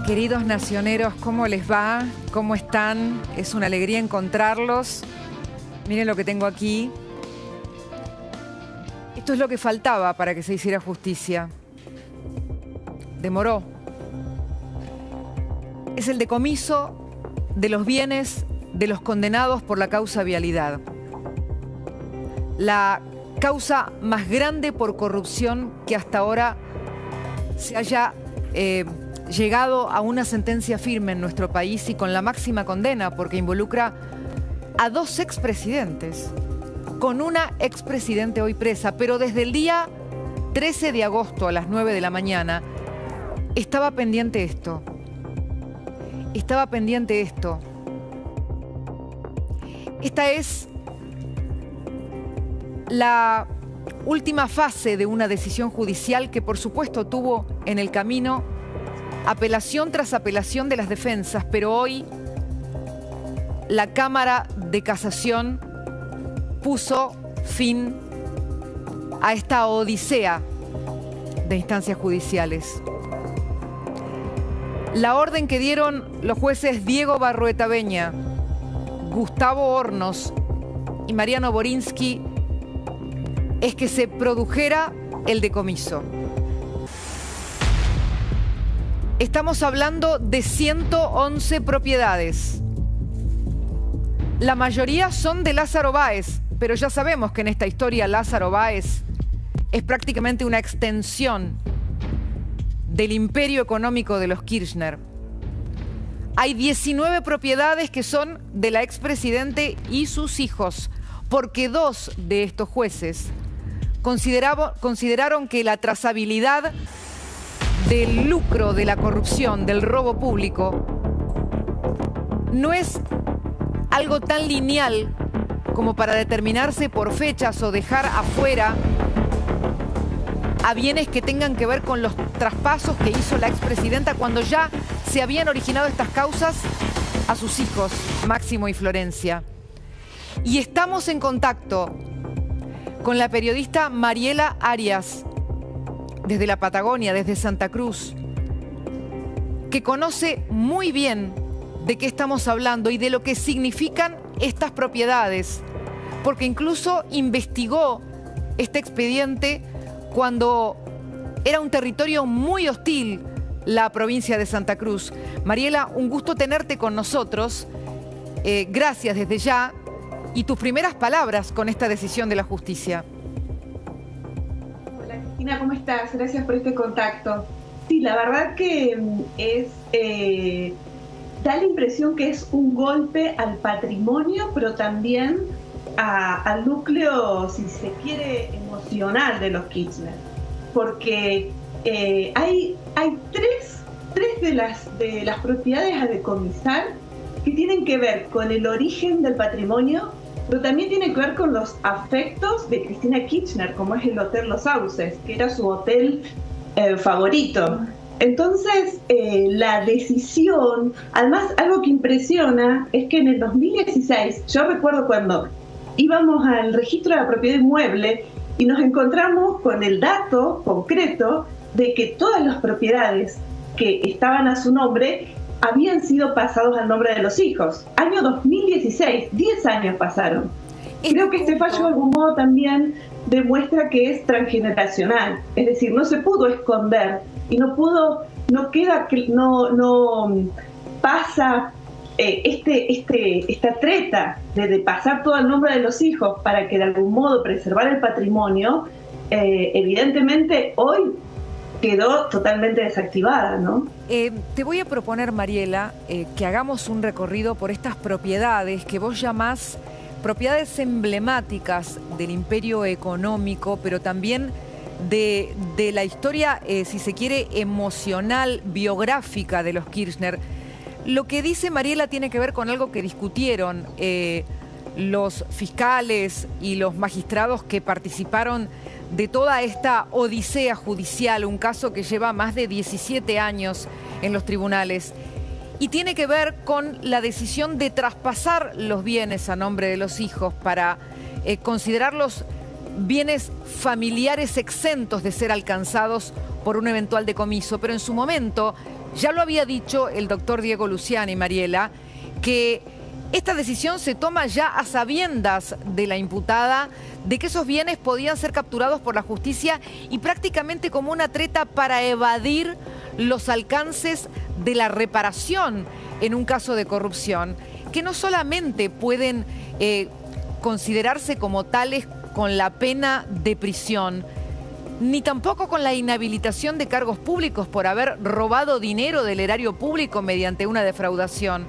Queridos nacioneros, ¿cómo les va? ¿Cómo están? Es una alegría encontrarlos. Miren lo que tengo aquí. Esto es lo que faltaba para que se hiciera justicia. Demoró. Es el decomiso de los bienes de los condenados por la causa vialidad. La causa más grande por corrupción que hasta ahora se haya llegado a una sentencia firme en nuestro país y con la máxima condena, porque involucra a dos expresidentes, con una expresidente hoy presa, pero desde el día 13 de agosto a las 9 de la mañana estaba pendiente esto. Estaba pendiente esto. Esta es la última fase de una decisión judicial que por supuesto tuvo en el camino apelación tras apelación de las defensas, pero hoy la Cámara de Casación puso fin a esta odisea de instancias judiciales. La orden que dieron los jueces Diego Barroeta Beña, Gustavo Hornos y Mariano Borinsky es que se produjera el decomiso. Estamos hablando de 111 propiedades. La mayoría son de Lázaro Báez, pero ya sabemos que en esta historia Lázaro Báez es prácticamente una extensión del imperio económico de los Kirchner. Hay 19 propiedades que son de la expresidente y sus hijos, porque dos de estos jueces consideraron que la trazabilidad del lucro, de la corrupción, del robo público, no es algo tan lineal como para determinarse por fechas o dejar afuera a bienes que tengan que ver con los traspasos que hizo la expresidenta cuando ya se habían originado estas causas a sus hijos, Máximo y Florencia. Y estamos en contacto con la periodista Mariela Arias, desde la Patagonia, desde Santa Cruz, que conoce muy bien de qué estamos hablando y de lo que significan estas propiedades, porque incluso investigó este expediente cuando era un territorio muy hostil la provincia de Santa Cruz. Mariela, un gusto tenerte con nosotros. Gracias desde ya. Y tus primeras palabras con esta decisión de la justicia. Hola Cristina, ¿cómo estás? Gracias por este contacto. Sí, la verdad que da la impresión que es un golpe al patrimonio, pero también al núcleo, si se quiere, emocional de los Kirchner. Porque hay tres de las propiedades a decomisar que tienen que ver con el origen del patrimonio, pero también tienen que ver con los afectos de Cristina Kirchner, como es el Hotel Los Sauces, que era su hotel favorito. Entonces, la decisión, además, algo que impresiona es que en el 2016, yo recuerdo cuando íbamos al registro de la propiedad inmueble y nos encontramos con el dato concreto de que todas las propiedades que estaban a su nombre habían sido pasados al nombre de los hijos. Año 2016, 10 años pasaron. Creo que este fallo de algún modo también demuestra que es transgeneracional, es decir, no se pudo esconder y no pasa esta treta de pasar todo el nombre de los hijos para que de algún modo preservar el patrimonio, evidentemente hoy quedó totalmente desactivada, ¿no? Te voy a proponer, Mariela, que hagamos un recorrido por estas propiedades que vos llamás propiedades emblemáticas del imperio económico, pero también de la historia, si se quiere, emocional, biográfica de los Kirchner. Lo que dice Mariela tiene que ver con algo que discutieron los fiscales y los magistrados que participaron de toda esta odisea judicial, un caso que lleva más de 17 años en los tribunales. Y tiene que ver con la decisión de traspasar los bienes a nombre de los hijos para considerarlos bienes familiares exentos de ser alcanzados por un eventual decomiso. Pero en su momento Ya lo había dicho el doctor Diego Luciani, Mariela, que esta decisión se toma ya a sabiendas de la imputada, de que esos bienes podían ser capturados por la justicia y prácticamente como una treta para evadir los alcances de la reparación en un caso de corrupción, que no solamente pueden considerarse como tales con la pena de prisión, ni tampoco con la inhabilitación de cargos públicos por haber robado dinero del erario público mediante una defraudación,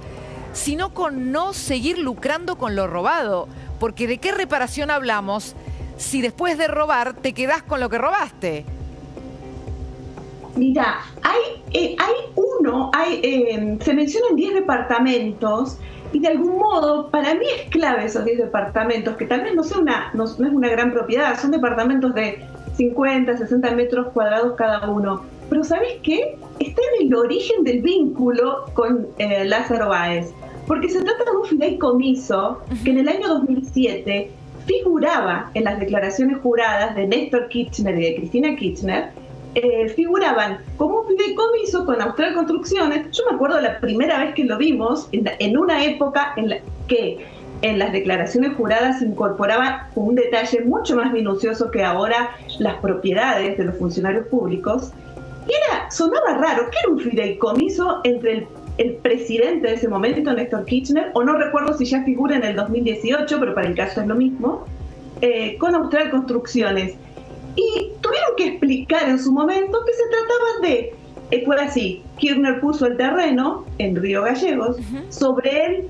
sino con no seguir lucrando con lo robado. Porque ¿de qué reparación hablamos si después de robar te quedás con lo que robaste? Mira, se mencionan 10 departamentos y de algún modo para mí es clave esos 10 departamentos, que tal vez no es una gran propiedad, son departamentos de 50, 60 metros cuadrados cada uno. Pero ¿sabés qué? Está en el origen del vínculo con Lázaro Báez, porque se trata de un fideicomiso que en el año 2007 figuraba en las declaraciones juradas de Néstor Kirchner y de Cristina Kirchner, figuraban como un fideicomiso con Austral Construcciones. Yo me acuerdo la primera vez que lo vimos, en una época en la que en las declaraciones juradas se incorporaba un detalle mucho más minucioso que ahora las propiedades de los funcionarios públicos. Y sonaba raro, que era un fideicomiso entre el presidente de ese momento, Néstor Kirchner, o no recuerdo si ya figura en el 2018, pero para el caso es lo mismo, con Austral Construcciones. Y tuvieron que explicar en su momento que se trataba de, fue así, Kirchner puso el terreno en Río Gallegos, sobre él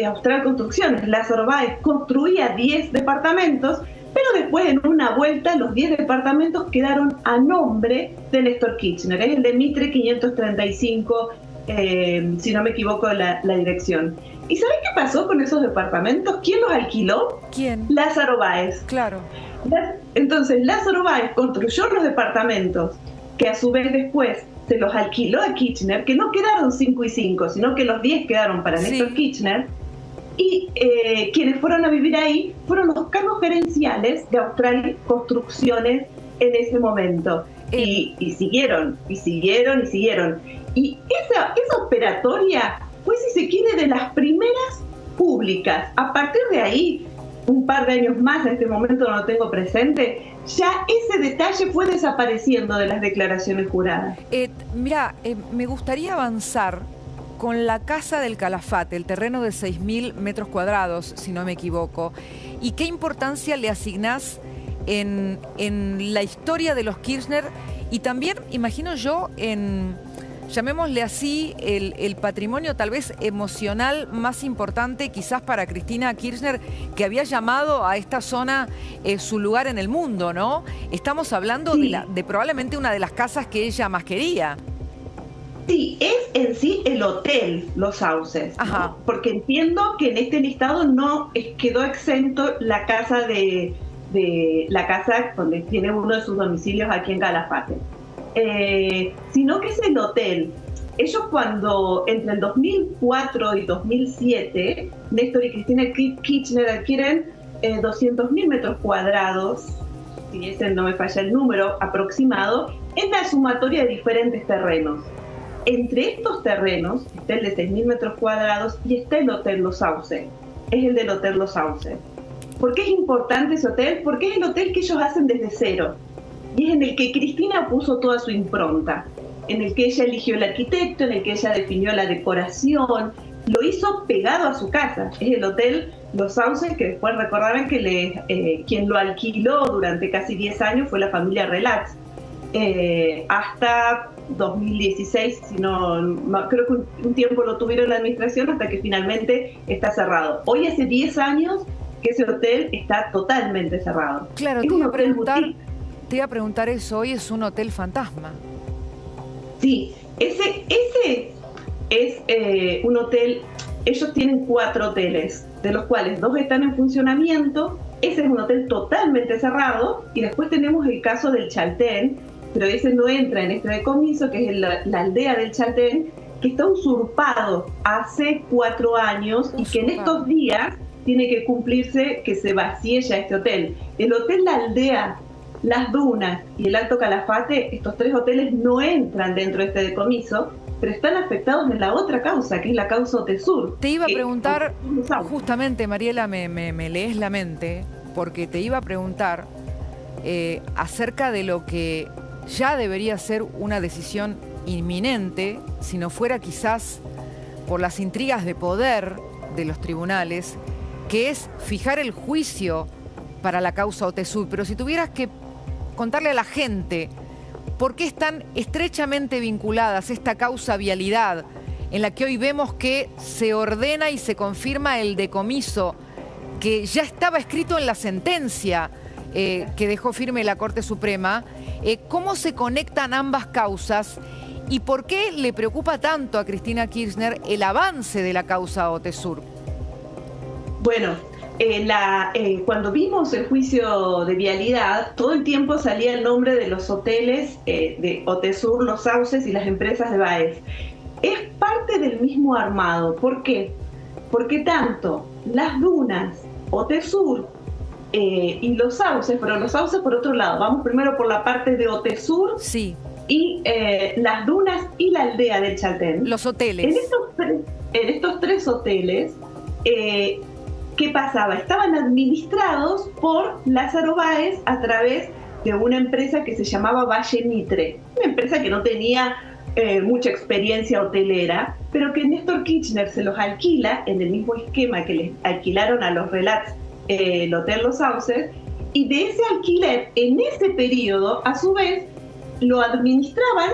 Austral Construcciones, Lázaro Báez construía 10 departamentos, pero después en una vuelta los 10 departamentos quedaron a nombre de Néstor Kirchner, es el de Mitre 535, si no me equivoco la dirección. ¿Y sabés qué pasó con esos departamentos? ¿Quién los alquiló? ¿Quién? Lázaro Báez. Claro. Entonces Lázaro Báez construyó los departamentos, que a su vez después se los alquiló a Kirchner, que no quedaron 5 y 5, sino que los 10 quedaron para Néstor Kirchner, y quienes fueron a vivir ahí fueron los cargos gerenciales de Austral Construcciones en ese momento. Y siguieron. Y esa operatoria fue, si se quiere, de las primeras públicas. A partir de ahí, un par de años más, en este momento no lo tengo presente, ya ese detalle fue desapareciendo de las declaraciones juradas. Mira, me gustaría avanzar con la Casa del Calafate, el terreno de 6.000 metros cuadrados, si no me equivoco. ¿Y qué importancia le asignás en la historia de los Kirchner? Y también, imagino yo, llamémosle así, el patrimonio tal vez emocional más importante quizás para Cristina Kirchner, que había llamado a esta zona su lugar en el mundo, ¿no? Estamos hablando de probablemente una de las casas que ella más quería. Sí, es en sí el hotel Los Sauces, ¿no? Porque entiendo que en este listado no quedó exento la casa la casa donde tiene uno de sus domicilios aquí en Calafate. Sino que es el hotel. Ellos cuando entre el 2004 y 2007, Néstor y Cristina Kirchner adquieren 200.000 metros cuadrados, si ese no me falla el número aproximado, en la sumatoria de diferentes terrenos. Entre estos terrenos está el de 6.000 metros cuadrados y está el Hotel Los Sauces. Es el del Hotel Los Sauces. ¿Por qué es importante ese hotel? Porque es el hotel que ellos hacen desde cero. Y es en el que Cristina puso toda su impronta, en el que ella eligió el arquitecto, en el que ella definió la decoración, lo hizo pegado a su casa. Es el Hotel Los Sauces, que después recordarán que quien lo alquiló durante casi 10 años fue la familia Relax. Hasta 2016, creo que un tiempo lo tuvieron en la administración hasta que finalmente está cerrado. Hoy hace 10 años que ese hotel está totalmente cerrado. Claro, te iba a preguntar eso, hoy es un hotel fantasma. Sí, ese es un hotel, ellos tienen 4 hoteles, de los cuales 2 están en funcionamiento. Ese es un hotel totalmente cerrado, y después tenemos el caso del Chaltén, pero ese no entra en este decomiso, que es la aldea del Chaltén, que está usurpado hace 4 años y que en estos días tiene que cumplirse que se vacíe ya este hotel. El Hotel La Las Dunas y el Alto Calafate, estos 3 hoteles no entran dentro de este decomiso, pero están afectados en la otra causa, que es la causa Otesur. Te iba a preguntar, justamente, Mariela, me lees la mente, porque te iba a preguntar acerca de lo que ya debería ser una decisión inminente, si no fuera quizás por las intrigas de poder de los tribunales, que es fijar el juicio para la causa Otesur. Pero si tuvieras que contarle a la gente por qué están estrechamente vinculadas esta causa vialidad, en la que hoy vemos que se ordena y se confirma el decomiso, que ya estaba escrito en la sentencia que dejó firme la Corte Suprema, ¿cómo se conectan ambas causas y por qué le preocupa tanto a Cristina Kirchner el avance de la causa Otesur? Bueno, cuando vimos el juicio de vialidad, todo el tiempo salía el nombre de los hoteles de Otesur, Los Sauces y las empresas de Baez. Es parte del mismo armado. ¿Por qué? Porque tanto Las Dunas, Otesur y Los Sauces, pero Los Sauces por otro lado, vamos primero por la parte de Otesur, sí, y Las Dunas y la aldea del Chaltén. Los hoteles. En estos 3 hoteles, ¿qué pasaba? Estaban administrados por Lázaro Báez a través de una empresa que se llamaba Valle Mitre, una empresa que no tenía mucha experiencia hotelera, pero que Néstor Kirchner se los alquila en el mismo esquema que les alquilaron a los Relats el Hotel Los Sauces, y de ese alquiler, en ese periodo, a su vez, lo administraban,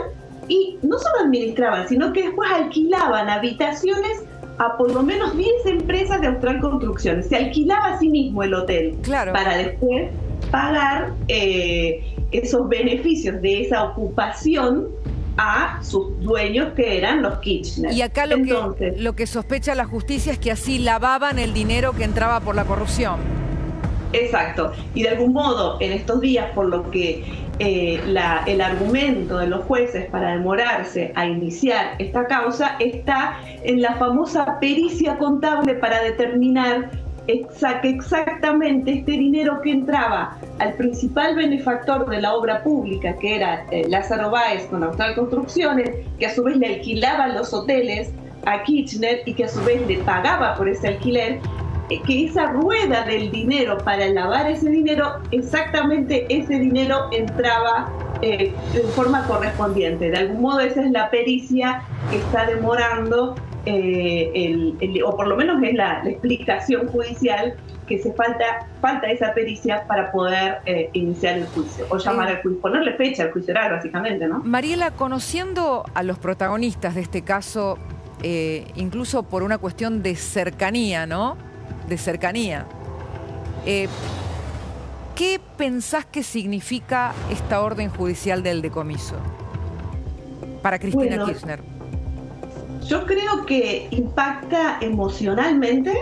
y no solo administraban, sino que después alquilaban habitaciones a por lo menos 10 empresas de Austral Construcciones. Se alquilaba a sí mismo el hotel, claro, para después pagar esos beneficios de esa ocupación a sus dueños, que eran los Kirchner. Y acá lo que sospecha la justicia es que así lavaban el dinero que entraba por la corrupción. Exacto. Y de algún modo, en estos días, por lo que el argumento de los jueces para demorarse a iniciar esta causa está en la famosa pericia contable para determinar exactamente este dinero que entraba al principal benefactor de la obra pública, que era Lázaro Báez con Austral Construcciones, que a su vez le alquilaba los hoteles a Kirchner y que a su vez le pagaba por ese alquiler, que esa rueda del dinero para lavar ese dinero, exactamente ese dinero entraba en forma correspondiente. De algún modo esa es la pericia que está demorando, o por lo menos es la explicación judicial, que falta esa pericia para poder iniciar el juicio, o llamar al juicio, ponerle fecha al juicio oral, básicamente, ¿no? Mariela, conociendo a los protagonistas de este caso, incluso por una cuestión de cercanía, ¿no? De cercanía. ¿Qué pensás que significa esta orden judicial del decomiso para Cristina Kirchner? Yo creo que impacta emocionalmente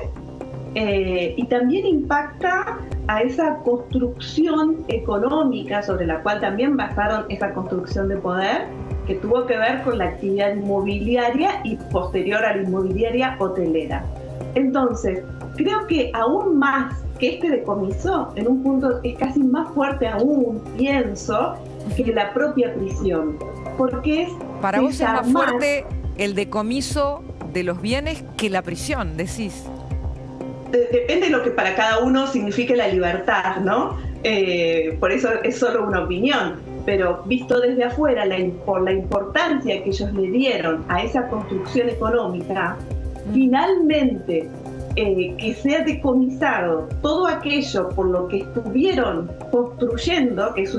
y también impacta a esa construcción económica sobre la cual también basaron esa construcción de poder, que tuvo que ver con la actividad inmobiliaria y posterior a la inmobiliaria hotelera. Entonces, creo que aún más que este decomiso, en un punto es casi más fuerte aún, pienso, que la propia prisión. Porque es... Para vos es más fuerte el decomiso de los bienes que la prisión, decís. Depende de lo que para cada uno signifique la libertad, ¿no? Por eso es solo una opinión. Pero visto desde afuera, por la importancia que ellos le dieron a esa construcción económica, finalmente que sea decomisado todo aquello por lo que estuvieron construyendo, que es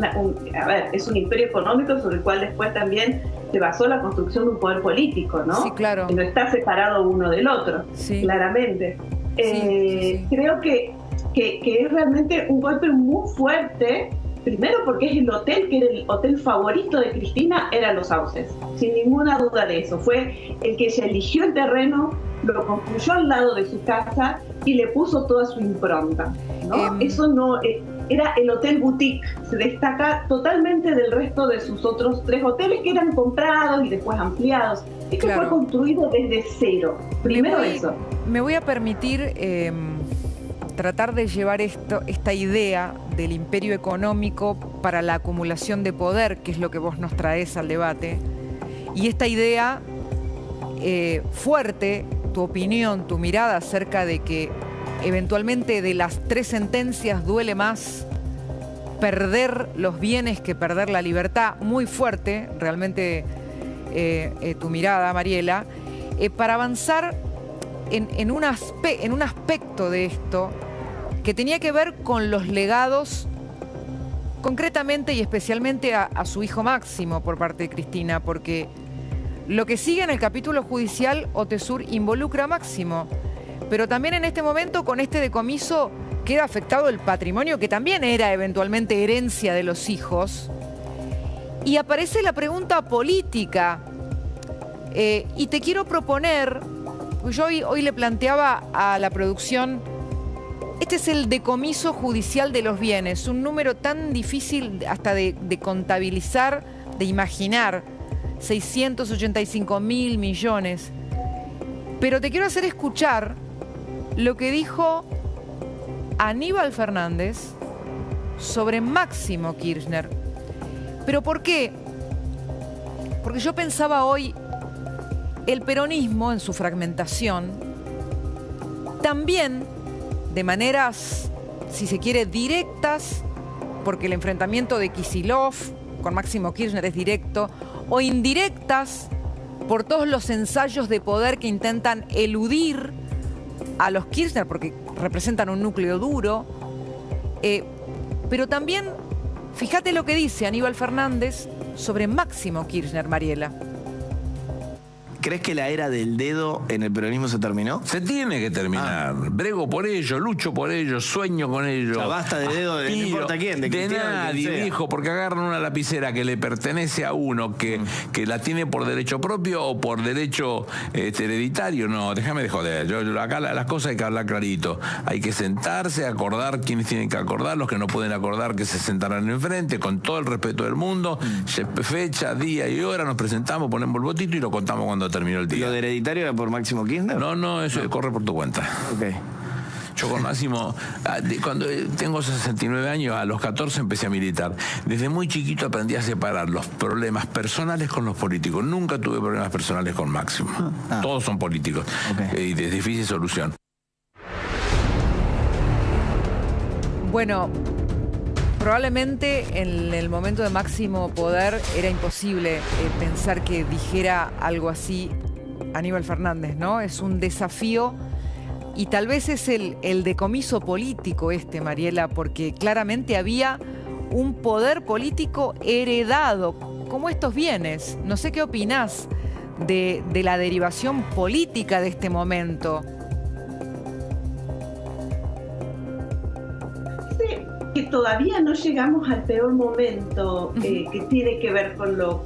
es un imperio económico sobre el cual después también se basó la construcción de un poder político, ¿no? Sí, claro. Que no está separado uno del otro, sí, claramente. Sí. Creo que es realmente un golpe muy fuerte. Primero porque es el hotel, que era el hotel favorito de Cristina, era Los Sauces, sin ninguna duda de eso. Fue el que ella eligió el terreno, lo construyó al lado de su casa y le puso toda su impronta, ¿no? Eso no era el hotel boutique, se destaca totalmente del resto de sus otros 3 hoteles que eran comprados y después ampliados. Esto fue construido desde cero. Primero eso. Me voy a permitir tratar de llevar esta idea del imperio económico para la acumulación de poder, que es lo que vos nos traes al debate, y esta idea fuerte, tu opinión, tu mirada acerca de que eventualmente de las 3 sentencias duele más perder los bienes que perder la libertad, muy fuerte, realmente tu mirada, Mariela, para avanzar en un aspecto de esto que tenía que ver con los legados, concretamente y especialmente a su hijo Máximo por parte de Cristina, porque lo que sigue en el capítulo judicial Otesur involucra a Máximo, pero también en este momento con este decomiso queda afectado el patrimonio que también era eventualmente herencia de los hijos, y aparece la pregunta política. Y te quiero proponer, yo hoy le planteaba a la producción, este es el decomiso judicial de los bienes, un número tan difícil hasta de contabilizar, de imaginar, 685.000 millones. Pero te quiero hacer escuchar lo que dijo Aníbal Fernández sobre Máximo Kirchner. ¿Pero por qué? Porque yo pensaba hoy, el peronismo en su fragmentación, también de maneras, si se quiere, directas, porque el enfrentamiento de Kicillof con Máximo Kirchner es directo, o indirectas por todos los ensayos de poder que intentan eludir a los Kirchner, porque representan un núcleo duro. Pero también, fíjate lo que dice Aníbal Fernández sobre Máximo Kirchner, Mariela. ¿Crees que la era del dedo en el peronismo se terminó? Se tiene que terminar. Brego por ello, lucho por ello, sueño con ello. O sea, basta de dedo de no importa quién, de nadie, viejo, porque agarran una lapicera que le pertenece a uno, que la tiene por derecho propio o por derecho hereditario. No, déjame de joder. Yo acá las cosas hay que hablar clarito. Hay que sentarse, acordar quiénes tienen que acordar, los que no pueden acordar que se sentarán enfrente, con todo el respeto del mundo. Fecha, día y hora, nos presentamos, ponemos el votito y lo contamos cuando terminó el día. ¿Lo de hereditario era por Máximo Kirchner? No, eso corre por tu cuenta. Ok. Yo con Máximo, cuando tengo 69 años, a los 14 empecé a militar. Desde muy chiquito aprendí a separar los problemas personales con los políticos. Nunca tuve problemas personales con Máximo. Todos son políticos. Y de difícil solución. Bueno, probablemente en el momento de máximo poder era imposible pensar que dijera algo así Aníbal Fernández, ¿no? Es un desafío y tal vez es el decomiso político Mariela, porque claramente había un poder político heredado, como estos bienes. No sé qué opinás de la derivación política de este momento. Que todavía no llegamos al peor momento que tiene que ver con lo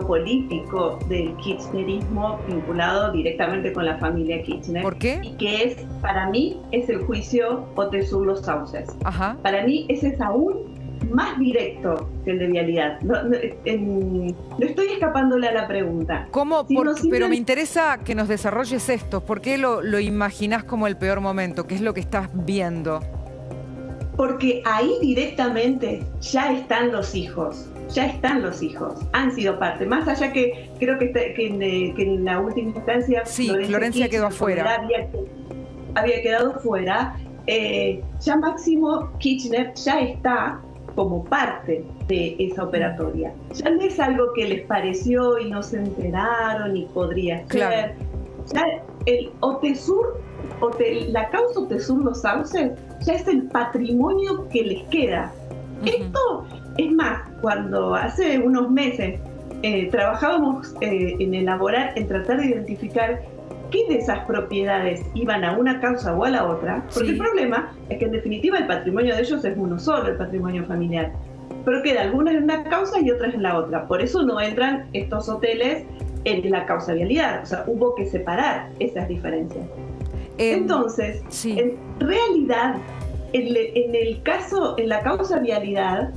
político del kirchnerismo vinculado directamente con la familia Kirchner. ¿Por qué? Y que para mí es el juicio Otesur Los Sauces. Ajá. Para mí ese es aún más directo que el de Vialidad. No estoy escapándole a la pregunta. ¿Cómo? Pero me interesa que nos desarrolles esto. ¿Por qué lo imaginás como el peor momento? ¿Qué es lo que estás viendo? Porque ahí directamente ya están los hijos. Han sido parte. Más allá que creo que en la última instancia Florencia quedó afuera. Había quedado fuera. Ya Máximo Kirchner ya está como parte de esa operatoria. Ya no es algo que les pareció y no se enteraron y podría ser. Claro. Ya el Otesur, la causa Otesur Los Sauces, ya es el patrimonio que les queda. Esto es más, cuando hace unos meses trabajábamos en tratar de identificar qué de esas propiedades iban a una causa o a la otra, porque el problema es que en definitiva el patrimonio de ellos es uno solo, el patrimonio familiar, pero queda algunas en una causa y otras en la otra. Por eso no entran estos hoteles en la causa Vialidad, o sea, hubo que separar esas diferencias. Entonces, en realidad, en la causa Vialidad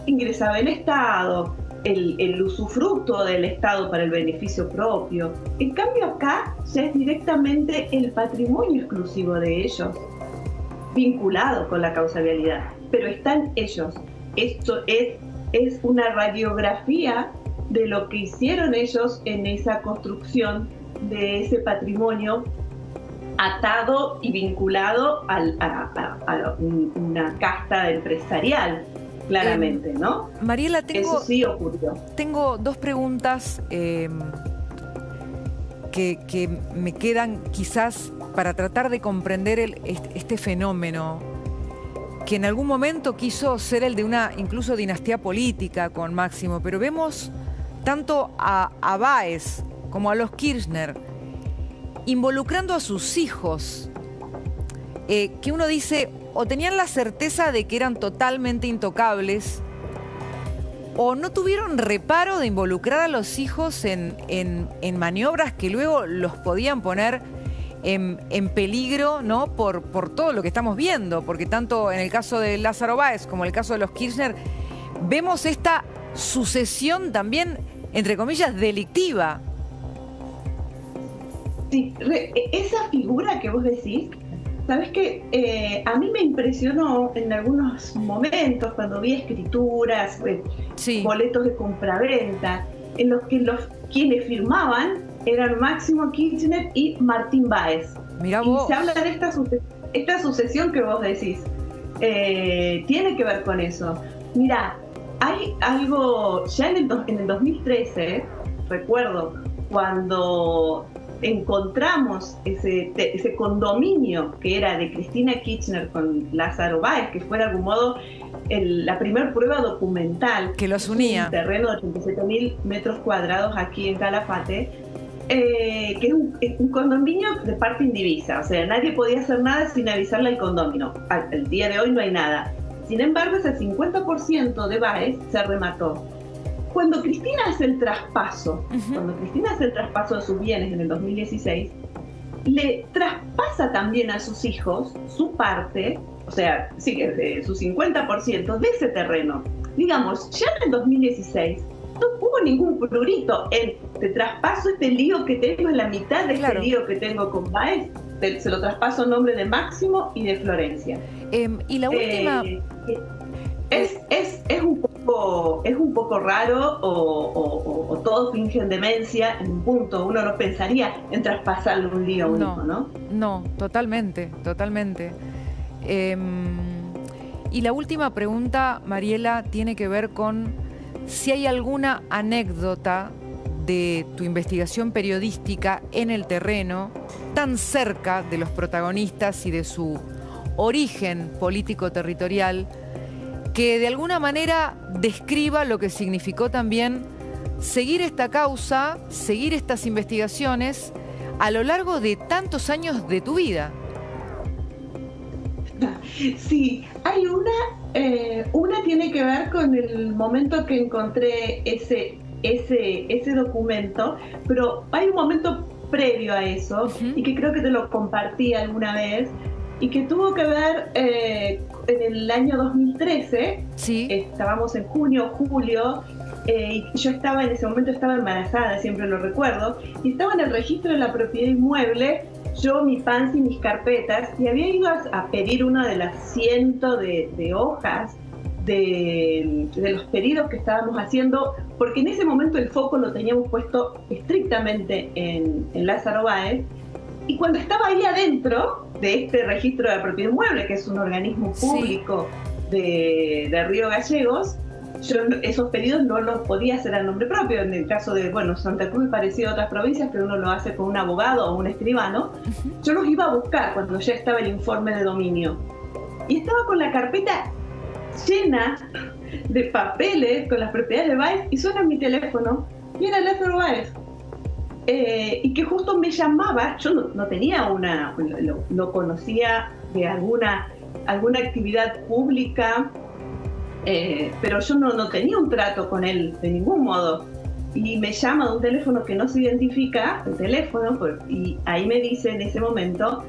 ingresaba el Estado, el usufructo del Estado para el beneficio propio. En cambio acá ya es directamente el patrimonio exclusivo de ellos. vinculado con la causalidad, pero están ellos. Esto es una radiografía de lo que hicieron ellos en esa construcción de ese patrimonio atado y vinculado a una casta empresarial, claramente, ¿no? Mariela, eso sí ocurrió. Tengo dos preguntas que me quedan quizás para tratar de comprender este fenómeno que en algún momento quiso ser el de una incluso dinastía política con Máximo, pero vemos tanto a Báez como a los Kirchner involucrando a sus hijos, que uno dice, o tenían la certeza de que eran totalmente intocables, o no tuvieron reparo de involucrar a los hijos en maniobras que luego los podían poner en peligro, ¿no? Por todo lo que estamos viendo, porque tanto en el caso de Lázaro Báez como en el caso de los Kirchner, vemos esta sucesión también, entre comillas, delictiva. Sí, esa figura que vos decís, sabes que a mí me impresionó en algunos momentos cuando vi escrituras, sí, boletos de compraventa, en los que quienes firmaban eran Máximo Kirchner y Martín Báez. Mirá vos. Y se habla de esta sucesión que vos decís. Tiene que ver con eso. Mirá, hay algo, ya en el 2013, recuerdo, cuando encontramos ese condominio que era de Cristina Kirchner con Lázaro Báez, que fue de algún modo la primera prueba documental que los unía. Un terreno de 87.000 metros cuadrados aquí en Calafate, que es un condominio de parte indivisa, o sea, nadie podía hacer nada sin avisarle al condominio. Al día de hoy no hay nada. Sin embargo, ese 50% de Báez se remató. Cuando Cristina hace el traspaso, de sus bienes en el 2016, le traspasa también a sus hijos su parte, o sea, sí, su 50% de ese terreno. Digamos, ya en el 2016 no hubo ningún prurito en te traspaso este lío que tengo en la mitad de este lío que tengo con Báez, se lo traspaso en nombre de Máximo y de Florencia. Y la última... Es un poco raro o todos fingen demencia en un punto. Uno no pensaría en traspasarle un lío único, ¿no? No, totalmente. Y la última pregunta, Mariela, tiene que ver con si hay alguna anécdota de tu investigación periodística en el terreno, tan cerca de los protagonistas y de su origen político-territorial, que de alguna manera describa lo que significó también seguir esta causa, seguir estas investigaciones a lo largo de tantos años de tu vida. Sí, hay una tiene que ver con el momento que encontré ese documento, pero hay un momento previo a eso, y que creo que te lo compartí alguna vez, y que tuvo que ver en el año 2013, sí. Estábamos en junio, julio, y yo en ese momento estaba embarazada, siempre lo recuerdo, y estaba en el registro de la propiedad inmueble, yo, mi panza y mis carpetas, y había ido a pedir una de las cientos de hojas de los pedidos que estábamos haciendo, porque en ese momento el foco lo teníamos puesto estrictamente en Lázaro Báez, y cuando estaba ahí adentro de este registro de la propiedad inmueble, que es un organismo público de Río Gallegos, yo esos pedidos no los podía hacer a nombre propio. En el caso de, Santa Cruz, parecido a otras provincias, que uno lo hace con un abogado o un escribano, yo los iba a buscar cuando ya estaba el informe de dominio. Y estaba con la carpeta llena de papeles con las propiedades de Báez, y suena mi teléfono, y era Lázaro Báez. Y que justo me llamaba, yo no tenía lo conocía de alguna actividad pública, pero yo no tenía un trato con él de ningún modo. Y me llama de un teléfono que no se identifica, el teléfono, y ahí me dice en ese momento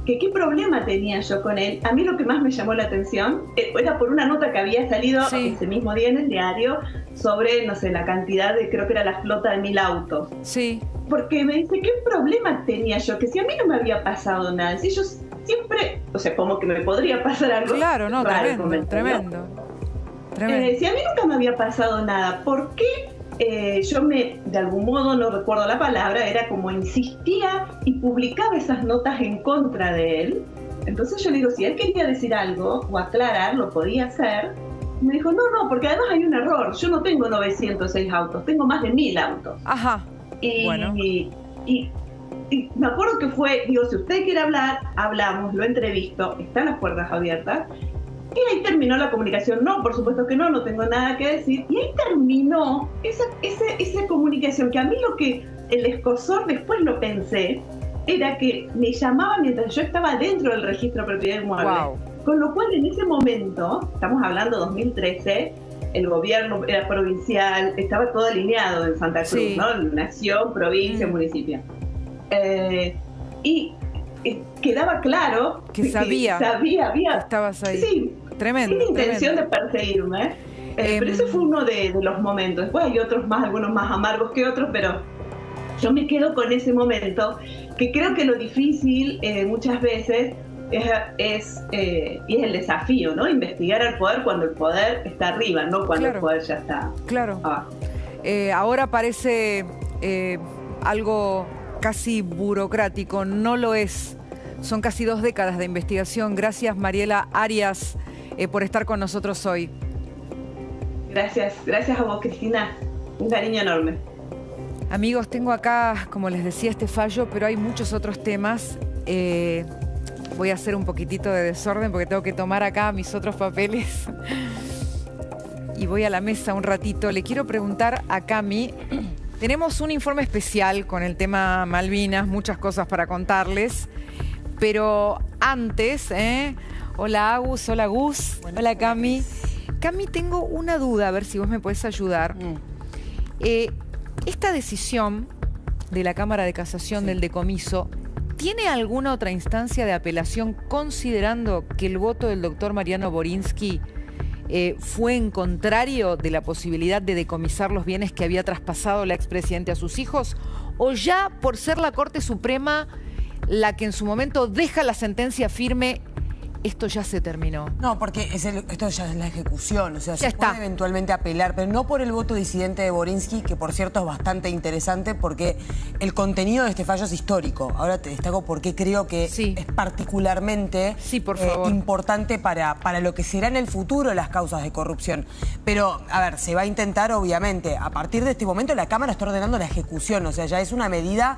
que qué problema tenía yo con él. A mí lo que más me llamó la atención era por una nota que había salido ese mismo día en el diario sobre, no sé, la cantidad de, creo que era la flota de 1000 autos. Sí. Porque me dice, ¿qué problema tenía yo? Que si a mí no me había pasado nada, si ellos siempre, o sea, como que me podría pasar algo. Claro, no, raro, tremendo. Si a mí nunca me había pasado nada, ¿por qué yo de algún modo, no recuerdo la palabra, era como insistía y publicaba esas notas en contra de él? Entonces yo le digo, si él quería decir algo o aclarar, lo podía hacer. Y me dijo, no, porque además hay un error, yo no tengo 906 autos, tengo más de 1000 autos. Ajá, bueno. Y me acuerdo que fue, digo, si usted quiere hablar, hablamos, lo entrevisto, están las puertas abiertas. Y ahí terminó la comunicación. No, por supuesto que no tengo nada que decir. Y ahí terminó esa comunicación, que a mí lo que el escozor, después lo pensé, era que me llamaban mientras yo estaba dentro del registro de propiedad inmueble. Wow. Con lo cual, en ese momento, estamos hablando de 2013, el gobierno era provincial, estaba todo alineado en Santa Cruz, sí, ¿no? Nación, provincia, municipio. Y quedaba claro que sabía estabas ahí. Sí, tremendo. Tiene intención de perseguirme. Pero ese fue uno de los momentos. Después hay otros más, algunos más amargos que otros, pero yo me quedo con ese momento, que creo que lo difícil muchas veces es el desafío, ¿no? Investigar al poder cuando el poder está arriba, no cuando el poder ya está abajo. Ahora parece algo casi burocrático, no lo es. Son casi 2 décadas de investigación. Gracias, Mariela Arias, por estar con nosotros hoy. Gracias a vos, Cristina. Un cariño enorme. Amigos, tengo acá, como les decía, este fallo, pero hay muchos otros temas. Voy a hacer un poquitito de desorden porque tengo que tomar acá mis otros papeles. Y voy a la mesa un ratito. Le quiero preguntar a Cami. Tenemos un informe especial con el tema Malvinas, muchas cosas para contarles. Pero antes, hola Agus, hola Gus, hola Cami. Cami, tengo una duda, a ver si vos me podés ayudar. Esta decisión de la Cámara de Casación del decomiso, ¿tiene alguna otra instancia de apelación considerando que el voto del doctor Mariano Borinsky fue en contrario de la posibilidad de decomisar los bienes que había traspasado la expresidente a sus hijos? ¿O ya por ser la Corte Suprema la que en su momento deja la sentencia firme, esto ya se terminó? No, porque esto ya es la ejecución, o sea, ya se puede eventualmente apelar, pero no por el voto disidente de Borinsky, que por cierto es bastante interesante porque el contenido de este fallo es histórico. Ahora te destaco por qué creo que es particularmente importante para lo que será en el futuro las causas de corrupción. Pero, a ver, se va a intentar, obviamente, a partir de este momento la Cámara está ordenando la ejecución, o sea, ya es una medida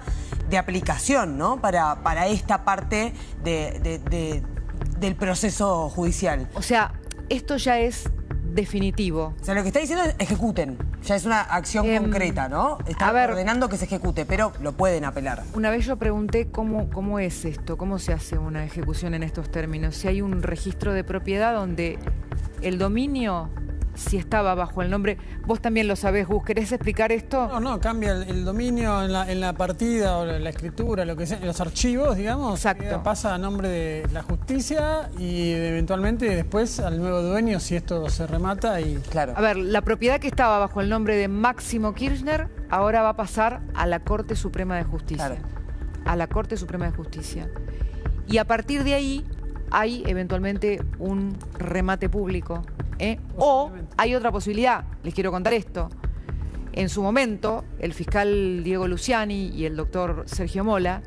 de aplicación, ¿no? Para esta parte del proceso judicial. O sea, esto ya es definitivo. O sea, lo que está diciendo es ejecuten. Ya es una acción concreta, ¿no? Está ordenando que se ejecute, pero lo pueden apelar. Una vez yo pregunté cómo es esto, cómo se hace una ejecución en estos términos. Si hay un registro de propiedad donde el dominio, si estaba bajo el nombre... Vos también lo sabés, Gus. ¿Querés explicar esto? No, cambia el dominio en la partida o la escritura, lo que sea, los archivos, digamos. Exacto. Pasa a nombre de la justicia y eventualmente después al nuevo dueño si esto se remata y... Claro. A ver, la propiedad que estaba bajo el nombre de Máximo Kirchner ahora va a pasar a la Corte Suprema de Justicia. Claro. A la Corte Suprema de Justicia. Y a partir de ahí hay eventualmente un remate público. O hay otra posibilidad, les quiero contar esto. En su momento, el fiscal Diego Luciani y el doctor Sergio Mola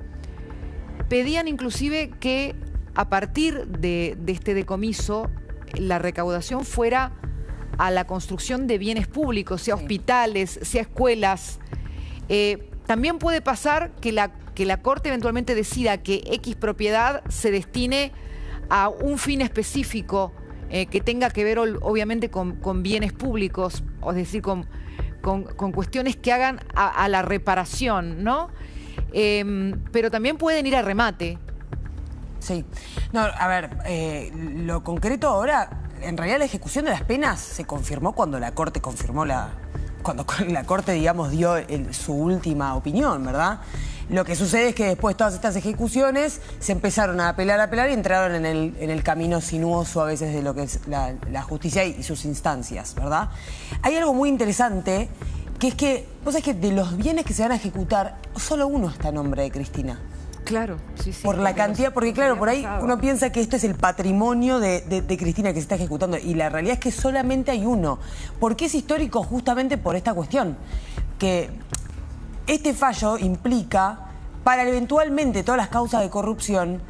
pedían inclusive que a partir de este decomiso la recaudación fuera a la construcción de bienes públicos, sea hospitales, sea escuelas. También puede pasar que la Corte eventualmente decida que X propiedad se destine a un fin específico que tenga que ver obviamente con bienes públicos, es decir, con cuestiones que hagan a la reparación, ¿no? Pero también pueden ir a remate. Sí. No, a ver, lo concreto ahora, en realidad la ejecución de las penas se confirmó cuando la Corte cuando la Corte, digamos, dio su última opinión, ¿verdad? Lo que sucede es que después de todas estas ejecuciones se empezaron a apelar y entraron en el camino sinuoso a veces de lo que es la justicia y sus instancias, ¿verdad? Hay algo muy interesante, que es que, vos sabés que de los bienes que se van a ejecutar, solo uno está a nombre de Cristina. Claro, sí. Por la cantidad, porque claro, por ahí uno piensa que esto es el patrimonio de Cristina que se está ejecutando y la realidad es que solamente hay uno. ¿Por qué es histórico? Justamente por esta cuestión, que este fallo implica para eventualmente todas las causas de corrupción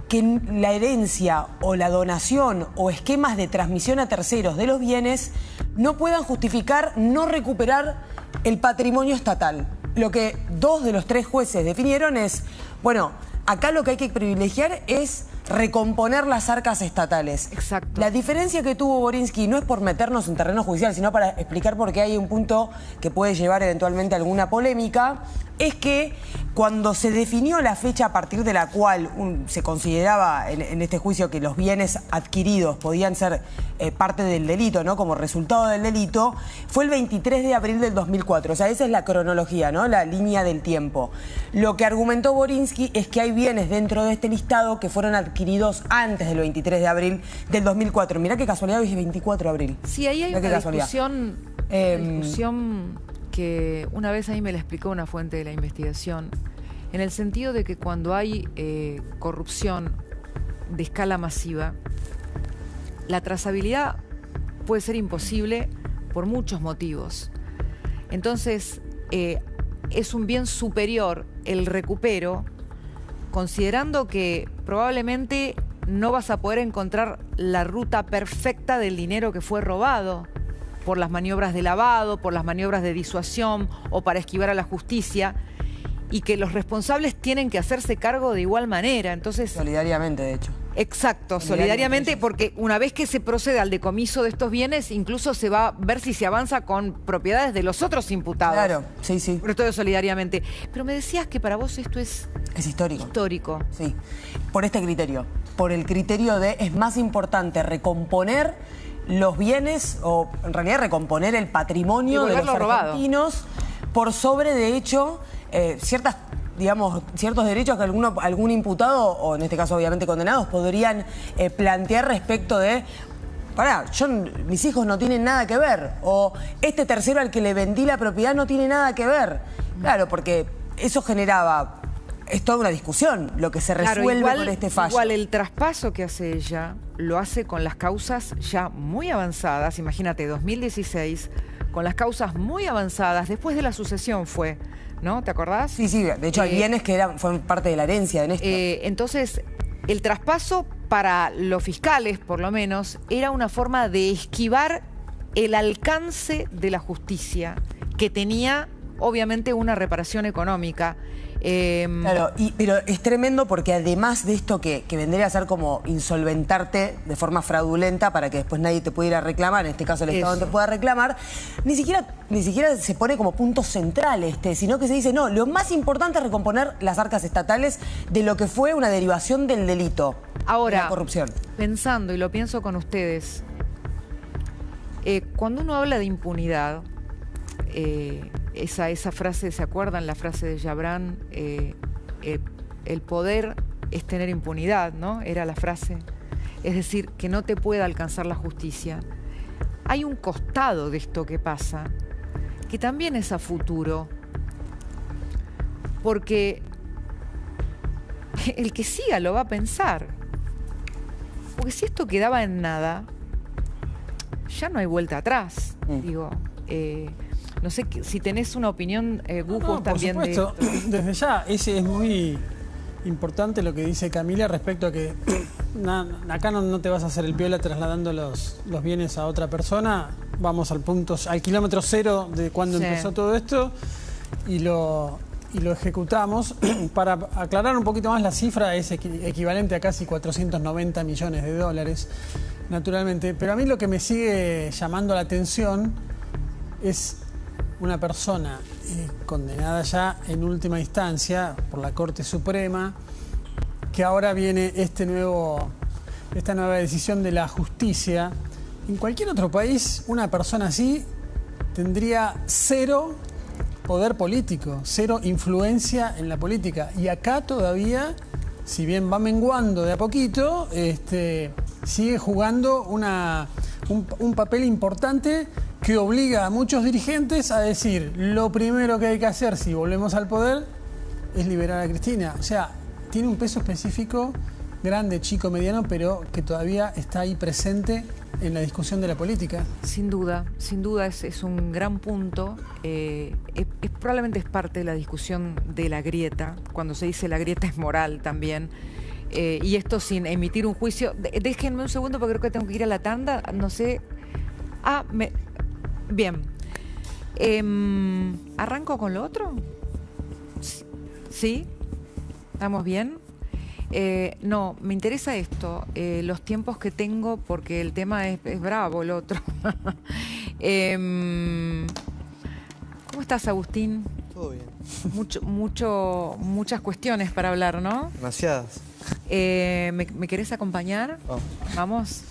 que la herencia o la donación o esquemas de transmisión a terceros de los bienes no puedan justificar no recuperar el patrimonio estatal. Lo que 2 de los 3 jueces definieron es, bueno, acá lo que hay que privilegiar es recomponer las arcas estatales. Exacto. La diferencia que tuvo Borinsky no es por meternos en terreno judicial, sino para explicar por qué hay un punto que puede llevar eventualmente a alguna polémica, es que cuando se definió la fecha a partir de la cual se consideraba en este juicio que los bienes adquiridos podían ser parte del delito, ¿no? Como resultado del delito, fue el 23 de abril del 2004. O sea, esa es la cronología, ¿no? La línea del tiempo. Lo que argumentó Borinsky es que hay bienes dentro de este listado que fueron adquiridos antes del 23 de abril del 2004. Mirá qué casualidad, hoy es 24 de abril. Sí, ahí hay una discusión que una vez ahí me la explicó una fuente de la investigación, en el sentido de que cuando hay corrupción de escala masiva, la trazabilidad puede ser imposible por muchos motivos. Entonces, es un bien superior el recupero, considerando que probablemente no vas a poder encontrar la ruta perfecta del dinero que fue robado por las maniobras de lavado, por las maniobras de disuasión o para esquivar a la justicia, y que los responsables tienen que hacerse cargo de igual manera. Entonces, solidariamente, de hecho. Exacto, solidariamente, porque una vez que se procede al decomiso de estos bienes, incluso se va a ver si se avanza con propiedades de los otros imputados. Claro, sí. Pero todo solidariamente. Pero me decías que para vos esto es histórico. Histórico. Sí, por este criterio. Por el criterio de es más importante recomponer los bienes, o en realidad recomponer el patrimonio de los argentinos, por sobre, de hecho, ciertos derechos que algún imputado, o en este caso obviamente condenados, podrían plantear respecto de, mis hijos no tienen nada que ver, o este tercero al que le vendí la propiedad no tiene nada que ver. Claro, porque eso generaba, es toda una discusión, lo que se resuelve con este fallo. Igual el traspaso que hace ella lo hace con las causas ya muy avanzadas, imagínate, 2016, con las causas muy avanzadas, después de la sucesión fue, ¿no? ¿Te acordás? Sí, de hecho hay bienes que fueron parte de la herencia de Néstor. Entonces, el traspaso para los fiscales, por lo menos, era una forma de esquivar el alcance de la justicia, que tenía, obviamente, una reparación económica. Claro, pero es tremendo porque además de esto que vendría a ser como insolventarte de forma fraudulenta para que después nadie te pudiera reclamar, en este caso el Estado no te pueda reclamar, ni siquiera se pone como punto central sino que se dice, no, lo más importante es recomponer las arcas estatales de lo que fue una derivación del delito. Ahora, de la corrupción. Pensando, y lo pienso con ustedes, cuando uno habla de impunidad, esa frase, ¿se acuerdan? La frase de Gibran, el poder es tener impunidad, ¿no? Era la frase. Es decir, que no te pueda alcanzar la justicia. Hay un costado de esto que pasa, que también es a futuro, porque el que siga lo va a pensar. Porque si esto quedaba en nada, ya no hay vuelta atrás. Digo, no sé si tenés una opinión, Gus, también de esto. Desde ya, ese es muy importante lo que dice Camila respecto a que acá no te vas a hacer el piola trasladando los bienes a otra persona. Vamos al kilómetro cero de cuando empezó todo esto y lo ejecutamos. Para aclarar un poquito más, la cifra es equivalente a casi 490 millones de dólares, naturalmente. Pero a mí lo que me sigue llamando la atención es una persona condenada ya en última instancia por la Corte Suprema, que ahora viene esta nueva decisión de la justicia. En cualquier otro país, una persona así tendría cero poder político, cero influencia en la política. Y acá todavía, si bien va menguando de a poquito, sigue jugando un papel importante que obliga a muchos dirigentes a decir, lo primero que hay que hacer si volvemos al poder es liberar a Cristina. O sea, tiene un peso específico, grande, chico, mediano, pero que todavía está ahí presente en la discusión de la política. Sin duda es un gran punto. Probablemente es parte de la discusión de la grieta. Cuando se dice la grieta es moral también. Y esto sin emitir un juicio. Déjenme un segundo porque creo que tengo que ir a la tanda. No sé. Bien. ¿Arranco con lo otro? ¿Sí? ¿Estamos bien? No, me interesa esto, los tiempos que tengo, porque el tema es bravo, el otro. ¿Cómo estás, Agustín? Todo bien. Muchas cuestiones para hablar, ¿no? Demasiadas. ¿Me querés acompañar? Vamos.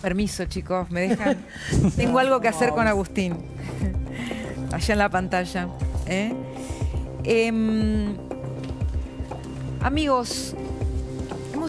Permiso, chicos, me dejan. Tengo algo que hacer con Agustín. Allá en la pantalla. Amigos,